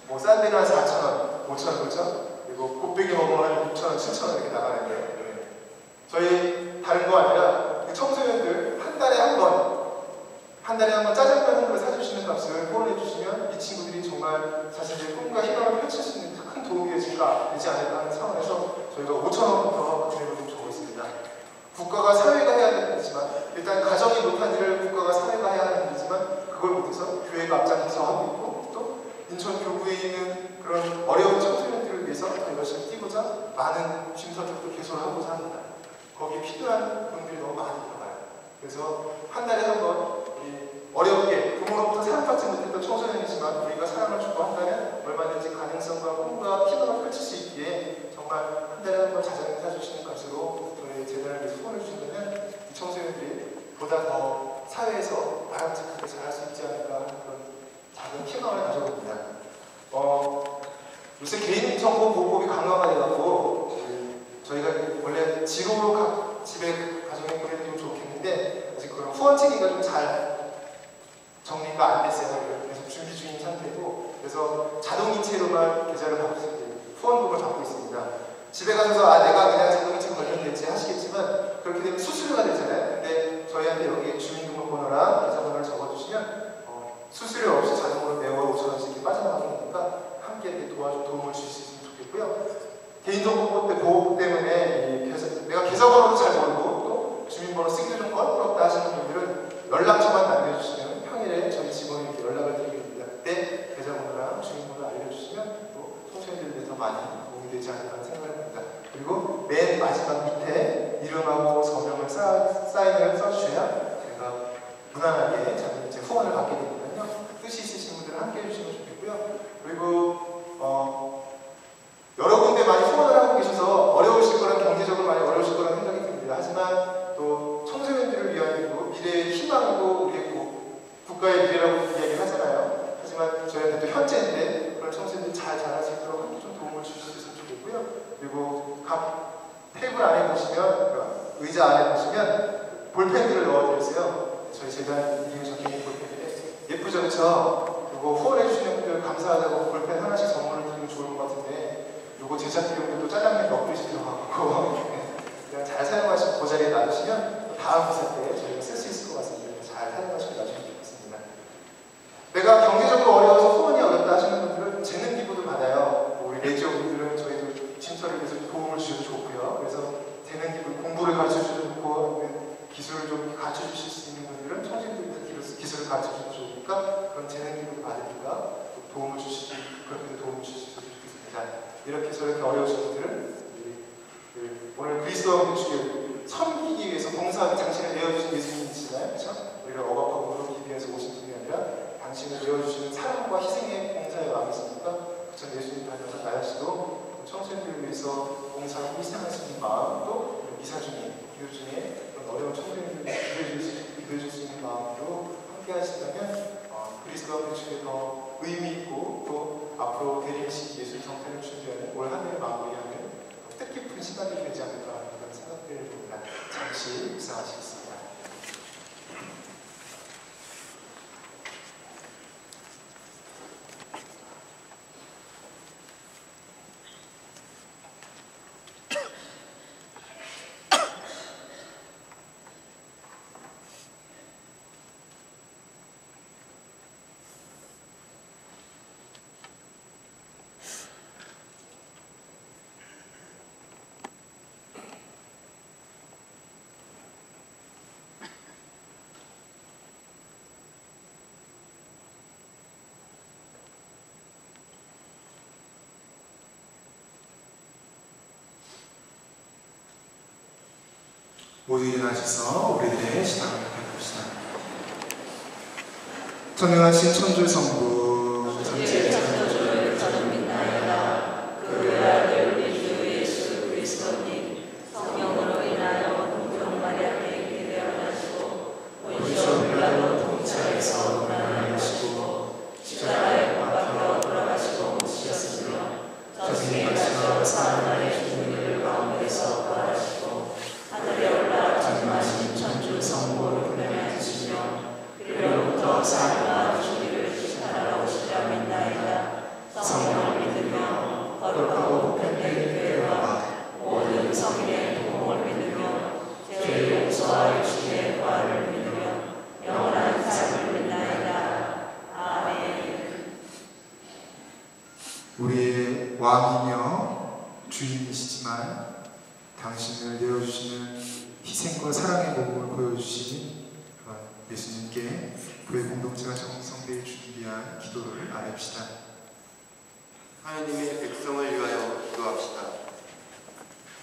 뭐 싼 데는 한 4,000원, 5,000원 그렇죠? 그리고 곱빼기 먹으면 한 6,000원, 7,000원 이렇게 나가는데 저희 다른 거 아니라 청소년들 한 달에 한 번 짜장면 한 그릇 사주시는 값을 후원해 주시면 이 친구들이 정말 자신의 꿈과 희망을 펼칠 수 있는 큰 도움이 될 되지 않을까 하는 상황에서 저희가 5,000원부터 금액을 좀 적고 있습니다. 국가가 사회가 해야 되는 일이지만 일단 가정이 못한 일을 국가가 사회가 해야 하는 일이지만 그걸 못해서 교회가 앞장서서 하고 있고 또 인천 교구에 있는 그런 어려운 청소년들을 위해서 열심히 뛰고자 많은 쉼터들도 개설을 하고자 합니다. 거기에 필요한 분들이 너무 많이 들어가요. 그래서 한 달에 한 번 어렵게 부모로부터 사랑받지 못했던 청소년이지만 우리가 사랑을 주고 한다면 얼마든지 가능성과 꿈과 희망을 펼칠 수 있기에 정말 한 달에 한 번 자장을 사주시는 것으로 저희 재단을 위해서 후원을 주시면 이 청소년들이 보다 더 사회에서 바람직하게 자랄 수 있지 않을까 하는 그런 작은 희망을 가져봅니다. 요새 개인정보 보호법이 강화가 돼갖고 저희가 원래 지로 각 집에 가정에 보내드리면 좋겠는데 아직 그런 후원 체계가 좀 잘 정리가 안 됐어요. 그래서 준비 중인 상태고 그래서 자동이체로만 계좌를 받고 후원금을 받고 있습니다. 집에 가셔서 내가 그냥 자동이체 걸리면 되지 하시겠지만 그렇게 되면 수수료가 되잖아요. 근데 저희한테 여기에 주민등록번호랑 계좌번호를 적어주시면 수수료 없이 자동으로 매월 5,000원씩 이렇게 빠져나가게 되니까 함께 도움을 주실 수 있으면 좋겠고요. 개인정보 보호 때문에 내가 계좌번호도 잘 모르고 또 주민번호 쓰기도 좀 껄끄럽다 하시는 분들은 연락처만 남겨주시면 평일에 저희 직원이 이렇게 연락을 드리겠습니다. 그때 계좌번호랑 주민번호 알려주시면 또 청소년들에 대해서 많이 도움이 되지 않을까 생각을 합니다. 그리고 맨 마지막 밑에 이름하고 서명을 사인을 써주셔야 제가 무난하게 저는 이제 후원을 받게 되거든요. 뜻이 있으신 분들은 함께 해주시면 좋겠고요. 그리고 여러 군데 많이 후원을 하고 계셔서 어려우실 거란 경제적으로 많이 어려우실 거란 생각이 듭니다. 하지만 또 청소년들을 위한 미래의 희망이고 우리의 국가의 미래라고 이야기를 하잖아요. 하지만 저희한테 또 현재인데 그런 청소년들이 잘 자랄 수 있도록 함께 좀 도움을 주실 수 있으면 좋겠고요. 그리고 각 테이블 안에 보시면 의자 안에 보시면 볼펜들을 넣어드렸어요. 저희 재단 이용하신 볼펜인데 예쁘죠, 그렇죠? 그리고 후원해주시는 분들 감사하다고 볼펜 하나씩 선물을 드리면 좋을 것 같은데 요거 제작 비용도 짜장면 몇 그릇이 들어가고 그냥 잘 사용하시고 그 자리에 놔두시면 다음 회사 때 저희가 쓸 수 있을 것 같습니다. 잘 사용하시고 놔주시면 좋겠습니다. 내가 경제적으로 어려워서 후원이 어렵다 하시는 분들은 재능 기부도 받아요. 우리 레지오 분들은 저희도 쉼터를 위해서 도움을 주셔도 좋고요. 그래서 재능 기부, 공부를 가르쳐 주셔도 좋고 기술을 좀 가르쳐 주실 수 있는 분들은 청소년들 위해서 기술을 가르쳐 주셔도 좋으니까 그런 재능 기부도 받으니까 도움을 주시고 그렇게 도움을 주실 수 있어도 좋겠습니다. 이렇게 저렇게 어려우신 분들은 오늘 그리스도와 배출을 섬기기 위해서 봉사하기 당신을 내어주신 예수님이시잖아요. 그렇죠? 우리를 억압하고 그러기 위해서 오신 분이 아니라 당신을 내어주시는 사랑과 희생의 봉사에 와계시니까 그쵸? 예수님 닮아서 나야씨도 청소년들을 위해서 봉사하고 희생할 수 있는 마음도 미사 중에, 기도 중에 그런 어려운 청소년들을 기도해줄 수 있는 마음으로 함께 하신다면 그리스도와 배출에 더 의미 있고 또 앞으로 대림식 예술 정편을 준비하는 올 한 해를 마무리하는 뜻깊은 시간이 되지 않을까 하는 그런 생각들을 봅니다. 잠시 묵상하시겠습니다. 모두 일어나셔서 우리들의 신앙을 고백합시다. 전능하신 천주의 성부, 전지의 창조주를 저는 믿나이다. 그의 아들 우리 주 예수 그리스도님 성령으로 인하여 동정 마리아께 있게 되어가시고 본시오 빌라도 통치하에서 고난하시고 십자가에 못 박혀 돌아가시고 묻히셨으며 저승에 가시어 사흘 죽은 이들 가운데서 부활하시고 하늘에 올라 전능하신 천주 성부를 분명히 주시며 그리로부터 삶과 주기를 주시나라. 주인이시지만 당신을 내어주시는 희생과 사랑의 몸을 보여주시는 예수님께 교회 공동체가 정성되이 준비한 기도를 아뢰읍시다. 하나님의 백성을 위하여 기도합시다.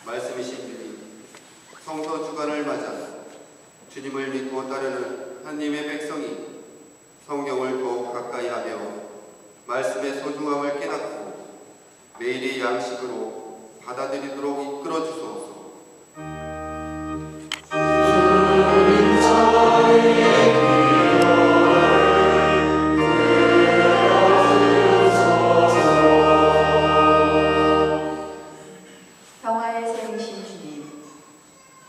말씀이신 주님, 성서 주간을 맞아 주님을 믿고 따르는 하나님의 백성이 성경을 더욱 가까이 하며 말씀의 소중함을 깨닫고 매일의 양식으로 받아들이도록 이끌어 주소서. 평화의 샘이신 주님,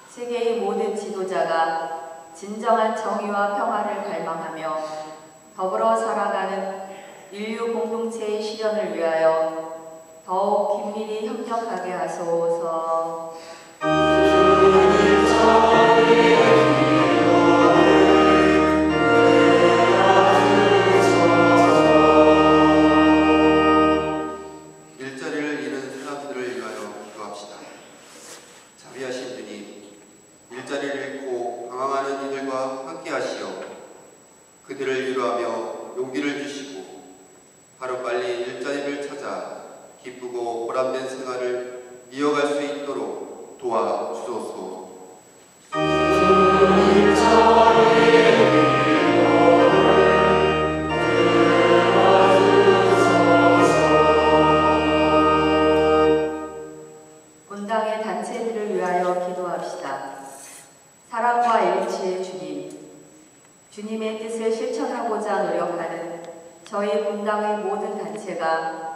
세계의 모든 지도자가 진정한 정의와 평화를 갈망하며 더불어 살아가는 인류 공동체의 실현을 위하여 더욱 긴밀히 협력하게 하소서. 일자리를 잃은 사람들을 위하여 기도합시다. 자비하신 주님, 일자리를 잃고 방황하는 이들과 함께하시어 그들을 위로하며 용기를 주시고 하루빨리 일자리를 찾아 기쁘고 보람된 생활을 이어갈 수 있도록 도와주소서. 분당의 단체들을 위하여 기도합시다. 사랑과 일치의 주님, 주님의 뜻을 실천하고자 노력하는 저희 분당의 모든 단체가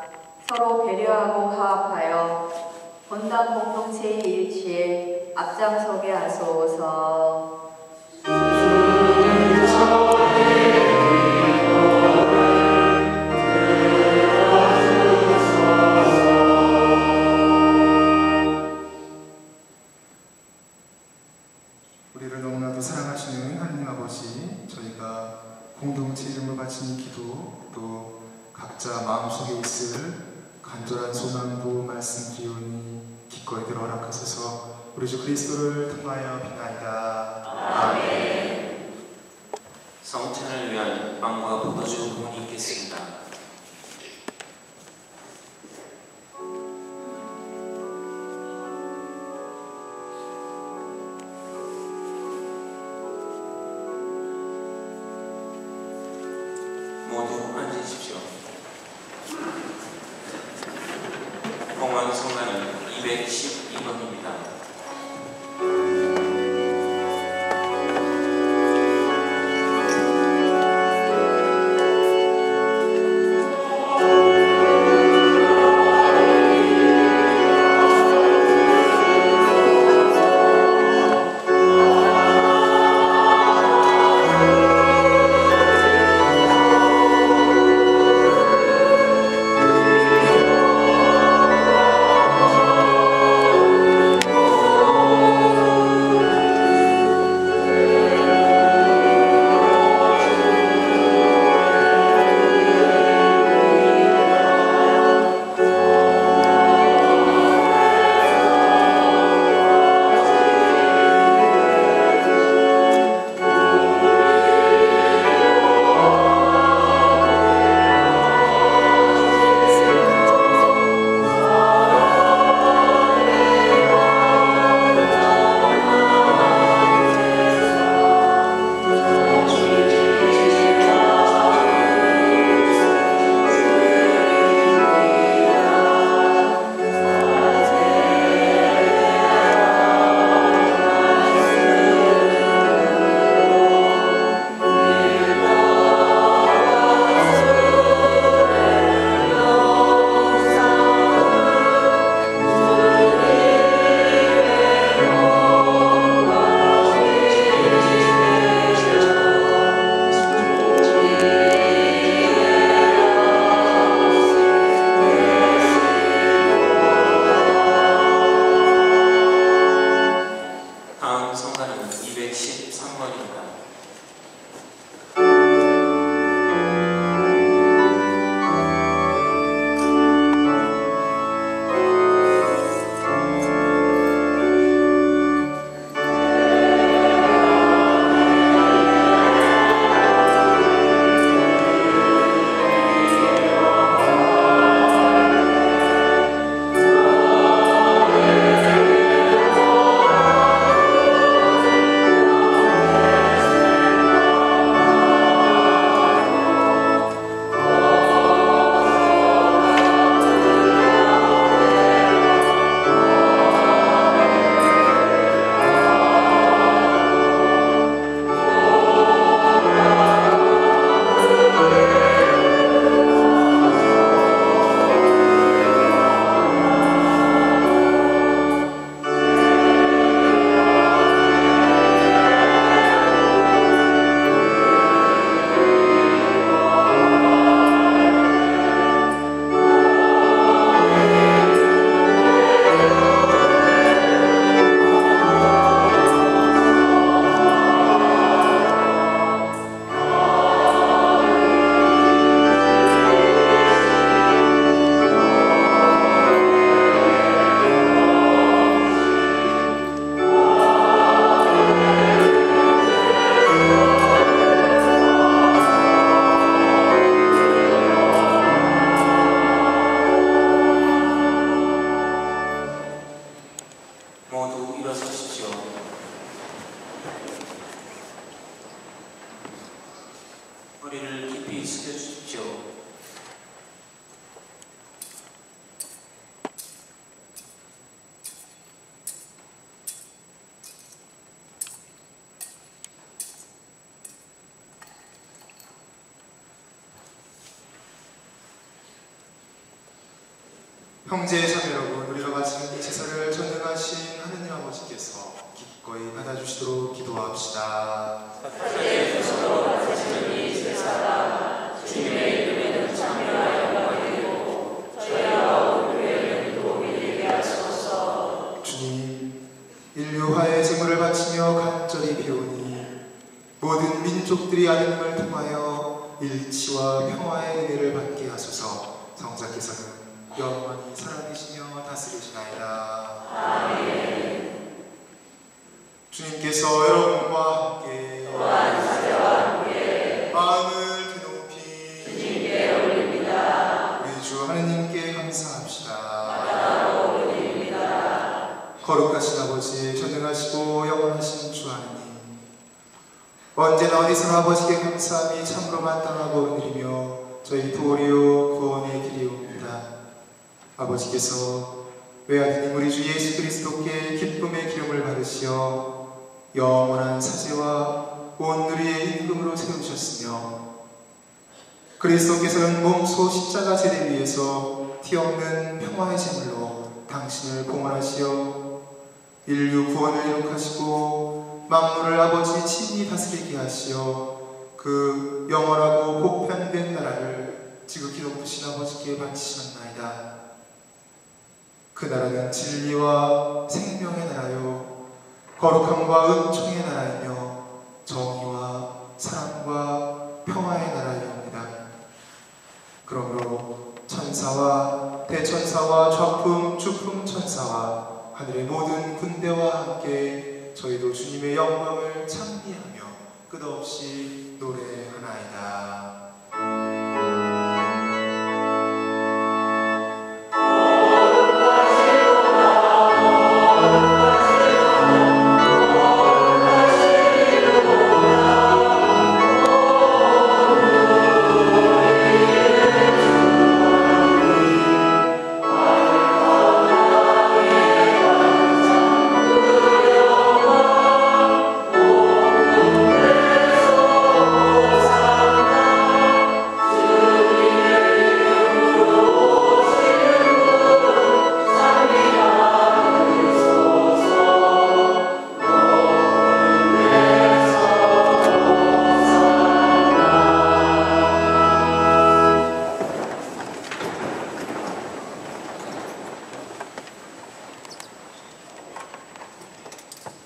서로 배려하고 화합하여 분당 공동체의 일치에 앞장서게 하소서. 우리를 너무나도 사랑하시는 하나님 아버지, 저희가 공동체 이름을 바치는 기도, 또 각자 마음속에 있을 간절한 소망도 말씀드리오니 기꺼이 들어 허락하소서. 우리 주 그리스도를 통하여 비나이다. 아멘. 성찬을 위한 빵과 포도주 부분이 있겠습니다. 모두 앉으십시오. 공원 성가는 212번입니다. 형제 자매 여러분, 우리가 바치는 이 제사를 전능하신 하느님 아버지께서 기꺼이 받아주시도록 기도합시다. 주님의 이름에는 참여와 영광이 되고 저희와 온 교회는 도움이 되게 하소서. 주님, 인류화의 제물을 바치며 간절히 배우니 모든 민족들이 하느님을 통하여 일치와 평화의 은혜를 받게 하소서. 성자께서는 영원히 살아계시며 다스리시나이다. 아멘. 주님께서 여러분과 함께 또한 사제와 함께 마음을 드높이 주님께 올립니다. 우리 주 하느님께 감사합시다. 마다하고 올립니다. 거룩하신 아버지, 전능하시고 영원하신 주 하느님, 언제나 어디서나 아버지께 감사함이 참으로 마땅하고 은혜이며 저희 도리요 구원의 길이옵니다. 아버지께서 외아드님 우리 주 예수 그리스도께 기쁨의 기름을 바르시어 영원한 사제와 온누리의 임금으로 세우셨으며, 그리스도께서는 몸소 십자가 제대 위에서 티없는 평화의 제물로 당신을 봉헌하시어 인류 구원을 이룩하시고 만물을 아버지 친히 다스리게 하시어 그 영원하고 보편된 나라를 지극히 높으신 아버지께 바치셨나이다. 그 나라는 진리와 생명의 나라요 거룩함과 은총의 나라이며 정의와 사랑과 평화의 나라이옵니다. 그러므로 천사와 대천사와 좌품 주품 천사와 하늘의 모든 군대와 함께 저희도 주님의 영광을 찬미하며 끝없이 노래하나이다.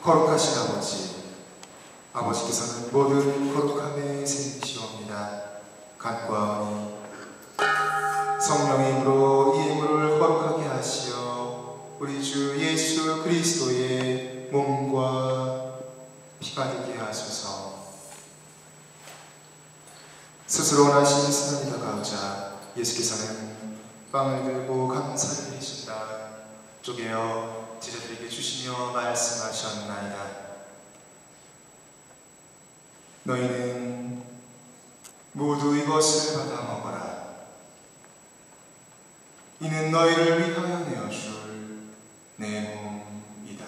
거룩하신 아버지, 아버지께서는 모든 거룩함의 샘이시옵니다. 간구하오니 성령의 힘으로 이 예물을 거룩하게 하시어 우리 주 예수 그리스도의 몸과 피가 되게 하소서. 스스로 원하신 순환이 다가오자 예수께서는 빵을 들고 감사를 드리신 다음 쪼개어 제자들에게 주시며 말씀하셨나이다. 너희는 모두 이것을 받아 먹어라. 이는 너희를 위하여 내어줄 내 몸이다.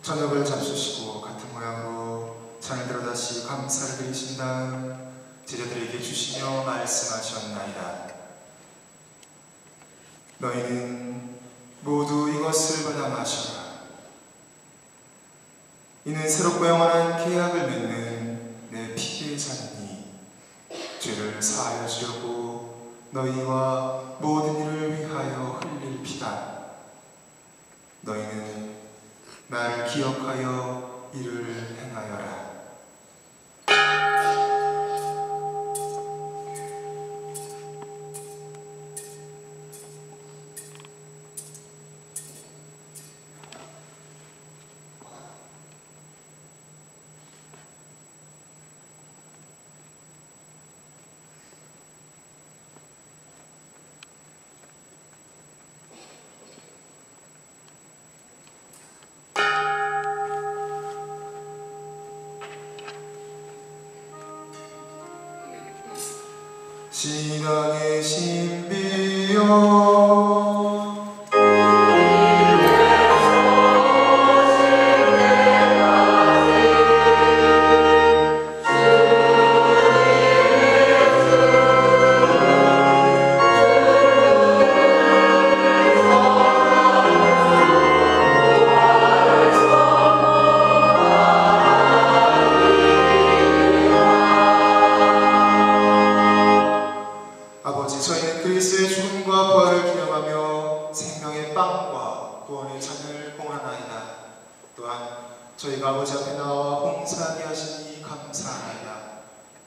저녁을 잡수시고 같은 모양으로 잔을 들어 다시 감사를 드리신 다음 제자들에게 주시며 말씀하셨나이다. 너희는 모두 이것을 받아 마셔라. 이는 새롭고 영원한 계약을 맺는 내 피의 잔이니 죄를 사하여 주려고 너희와 모든 이를 위하여 흘릴 피다. 너희는 나를 기억하여 이를 행하여라. 신앙의 신비여 아버지, 저희는 그리스도의 죽음과 부활을 기념하며 생명의 빵과 구원의 잔을 봉헌하나이다. 또한 저희가 아버지 앞에 나와 봉사하게 하시니 감사하나이다.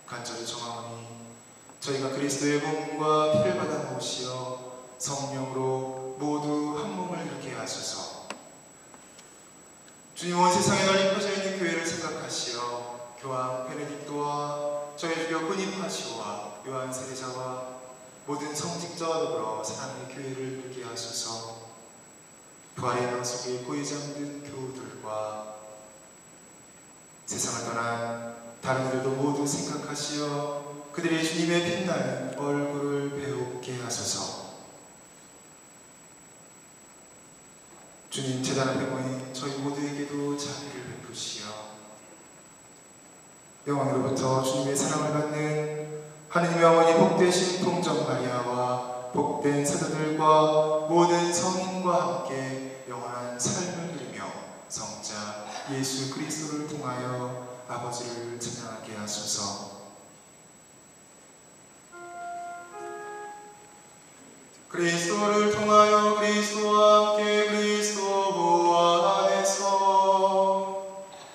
간절히 정하오니 저희가 그리스도의 몸과 피를 받아 먹으시어 성령으로 모두 한 몸을 이루게 하소서. 주님, 온 세상에 널리 퍼져 있는 교회를 생각하시어 교황 베네딕토와 저희 주교 군임하시오와 요한 세례자와 모든 성직자와 더불어 사랑의 교회를 이루게 하소서. 부활의 너 속에 고이 잠든 교우들과 세상을 떠난 다른 이들도 모두 생각하시어 그들이 주님의 빛나는 얼굴을 배우게 하소서. 주님, 제단 앞에 모인 저희 모두에게도 자비를 베푸시어 영광으로부터 주님의 사랑을 받는 하느님의 어머니 복되신 동정 마리아와 복된 사도들과 모든 성인과 함께 영원한 삶을 누리며 성자 예수 그리스도를 통하여 아버지를 찬양하게 하소서. 그리스도를 통하여 그리스도와 함께 그리스도 보 안에서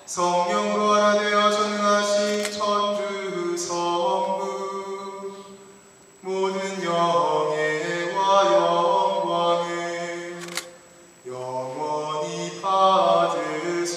성령으로 하나 되어 전능하신 천주 성부 모든 영예와 영광을 영원히 받으소서.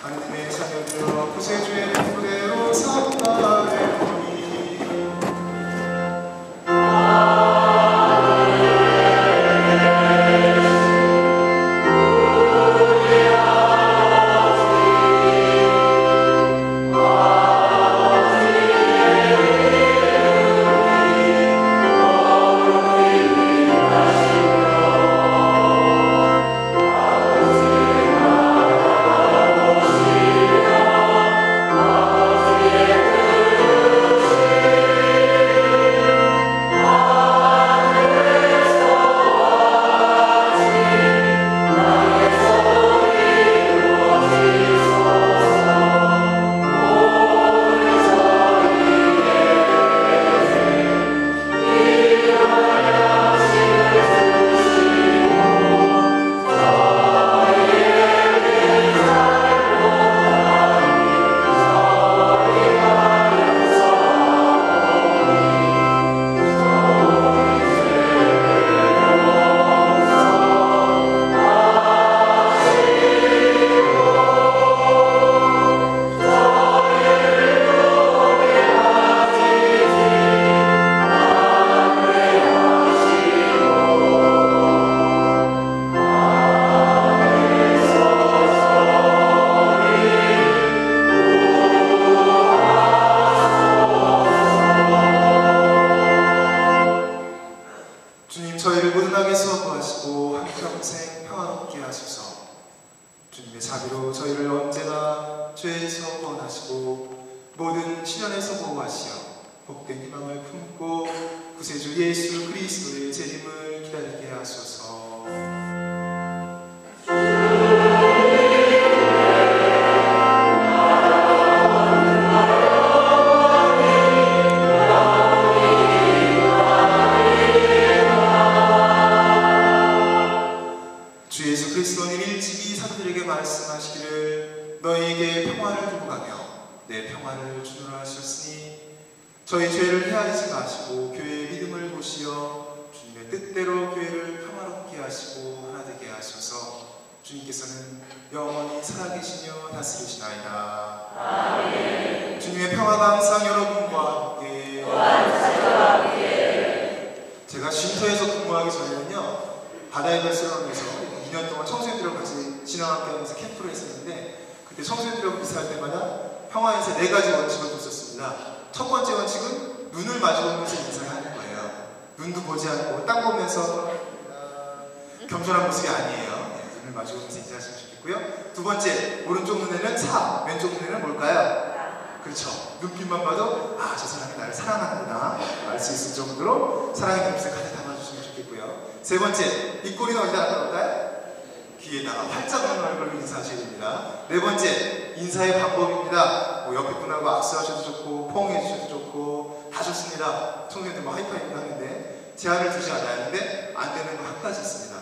하느님의 자녀들여 구세주의 그대로 살아내오니 주님, 저희를 모든 악에서 구하시고 한평생 평화롭게 하소서. 주님의 자비로 저희를 언제나 죄에서 구원하시고 모든 시련에서 보호하시어 복된 희망을 품고 구세주 예수 그리스도의 재림을 기다리게 하소서. 주 예수 그리스도는 일찍이 사도들에게 말씀하시기를 너희에게 평화를 두고 가며 내 평화를 주노라 하셨으니 저희 죄를 헤아리지 마시고 교회의 믿음을 보시어 주님의 뜻대로 교회를 평화롭게 하시고 하나 되게 하소서. 주님께서는 영원히 살아계시며 다스리시나이다. 아멘. 주님의 평화가 항상 여러분과 함께. 제가 쉼터에서 근무하기 전에는요, 바다의 별세론에서 2년 동안 청소년들하고 같이 진화학교 하면서 캠프를 했었는데, 그때 청소년들하고 인사할 때마다 평화에서 4가지 원칙을 뒀었습니다. 첫 번째 원칙은 눈을 마주보면서 인사를 하는 거예요. 눈도 보지 않고 땅 보면서 겸손한 모습이 아니에요. 네, 눈을 마주보면서 인사하시면 좋겠고요. 두 번째, 오른쪽 눈에는 사, 왼쪽 눈에는 뭘까요? 그렇죠. 눈빛만 봐도 아, 저 사람이 나를 사랑하는구나 알 수 있을 정도로 사랑의 눈빛을 가득 담아주시면 좋겠고요. 세 번째, 입꼬리는 어디다 갖다 놓을까요? 귀에다가 활짝 웃는 얼굴로 인사하셔야 됩니다. 네 번째, 인사의 방법입니다. 뭐 옆에 분하고 악수하셔도 좋고 포옹해 주셔도 좋고 다 좋습니다. 청소년들 뭐 하이파이브도 하는데 제한을 두지 않아야 하는데 안 되는 거 한 가지 있습니다.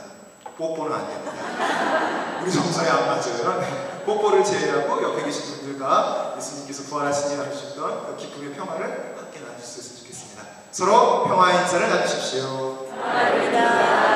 뽀뽀는 안 됩니다. 우리 정서에 안 맞아요. 네. 뽀뽀를 제외하고 옆에 계신 분들과 예수님께서 부활하신 일 나누셨던 그 기쁨의 평화를 함께 나누실 수 있으면 좋겠습니다. 서로 평화의 인사를 나누십시오. 감사합니다.